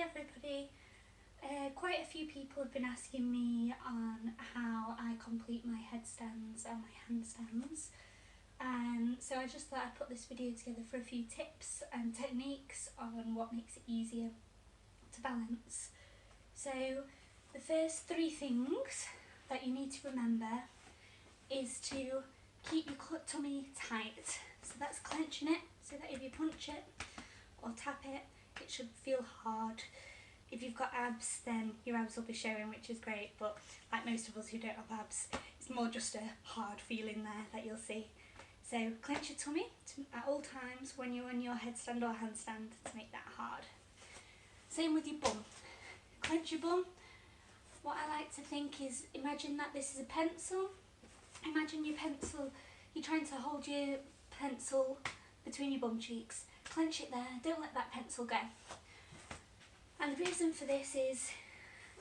everybody. Quite a few people have been asking me on how I complete my headstands and my handstands, so I just thought I'd put this video together for a few tips and techniques on what makes it easier to balance. So the first three things that you need to remember is to keep your tummy tight. So that's clenching it, so that if you punch it or tap it, it should feel hard. If you've got abs, then your abs will be showing, which is great, but like most of us who don't have abs, it's more just a hard feeling there that you'll see. So clench your tummy at all times when you're on your headstand or handstand to make that hard. Same with your bum. Clench your bum. What I like to think is, imagine that this is a pencil. Imagine your pencil, you're trying to hold your pencil between your bum cheeks. Clench it there, don't let that pencil go. And the reason for this is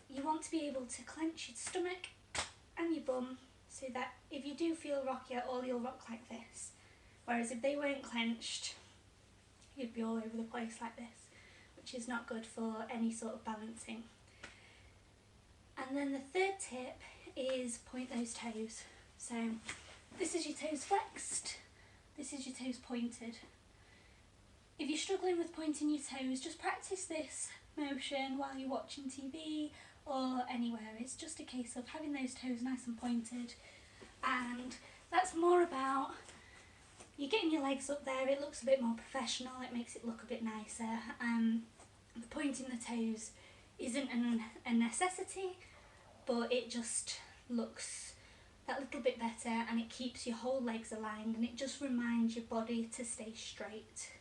you want to be able to clench your stomach and your bum so that if you do feel rocky at all, you'll rock like this. Whereas if they weren't clenched, you'd be all over the place like this, which is not good for any sort of balancing. And then the third tip is point those toes. So this is your toes flexed, this is your toes pointed. If you're struggling with pointing your toes, just practice this motion while you're watching TV or anywhere. It's just a case of having those toes nice and pointed, and that's more about you getting your legs up there. It looks a bit more professional, it makes it look a bit nicer. Pointing the toes isn't a necessity, but it just looks that little bit better, and it keeps your whole legs aligned, and it just reminds your body to stay straight.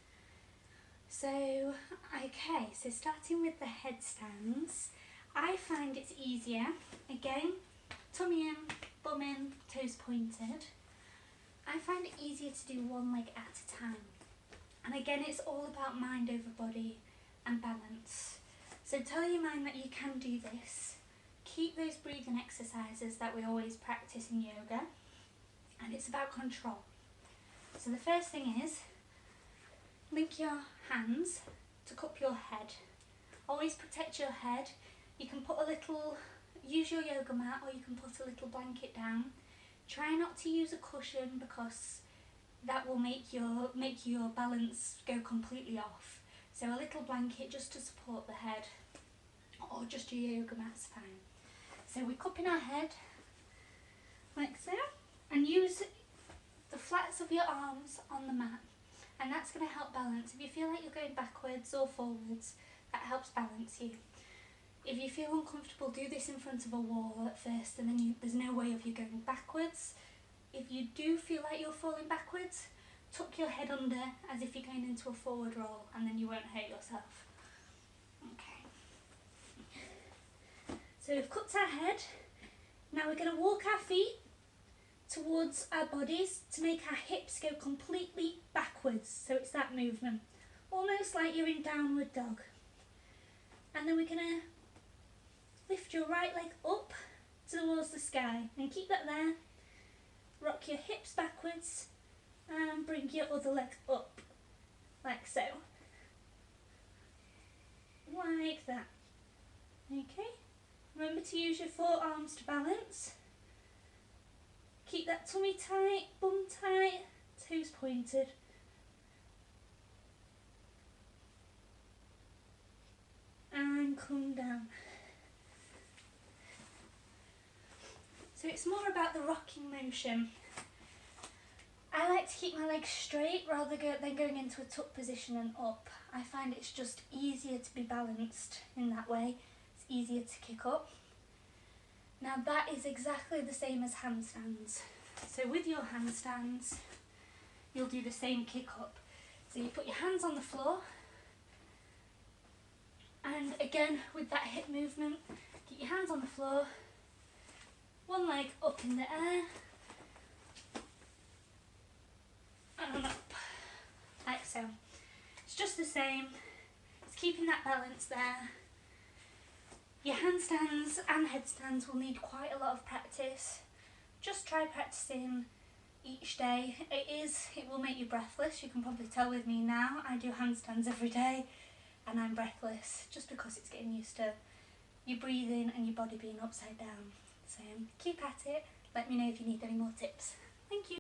So, okay, so starting with the headstands, I find it's easier, again, tummy in, bum in, toes pointed. I find it easier to do one leg at a time. And again, it's all about mind over body and balance. So tell your mind that you can do this. Keep those breathing exercises that we always practice in yoga, and it's about control. So the first thing is, link your hands to cup your head. Always protect your head. You can put use your yoga mat, or you can put a little blanket down. Try not to use a cushion, because that will make your balance go completely off. So a little blanket just to support the head, or just your yoga mat's fine. So we're cupping our head like so, and use the flats of your arms on the mat. And that's going to help balance. If you feel like you're going backwards or forwards, that helps balance you. If you feel uncomfortable, do this in front of a wall at first, and then there's no way of you going backwards. If you do feel like you're falling backwards, tuck your head under as if you're going into a forward roll, and then you won't hurt yourself. Okay. So we've cupped our head. Now we're going to walk our feet towards our bodies to make our hips go completely backwards. So it's that movement, almost like you're in downward dog. And then we're going to lift your right leg up towards the sky and keep that there. Rock your hips backwards and bring your other leg up, like so. Like that. Okay. Remember to use your forearms to balance. Keep that tummy tight, bum tight, toes pointed. And come down. So it's more about the rocking motion. I like to keep my legs straight rather than going into a tuck position and up. I find it's just easier to be balanced in that way. It's easier to kick up. Now that is exactly the same as handstands. So with your handstands, you'll do the same kick up. So you put your hands on the floor, and again with that hip movement, get your hands on the floor, one leg up in the air, and up, like so. It's just the same, it's keeping that balance there. Your handstands and headstands will need quite a lot of practice. Just try practicing each day. It will make you breathless, you can probably tell with me now. I do handstands every day, and I'm breathless just because it's getting used to your breathing and your body being upside down. So keep at it. Let me know if you need any more tips. Thank you.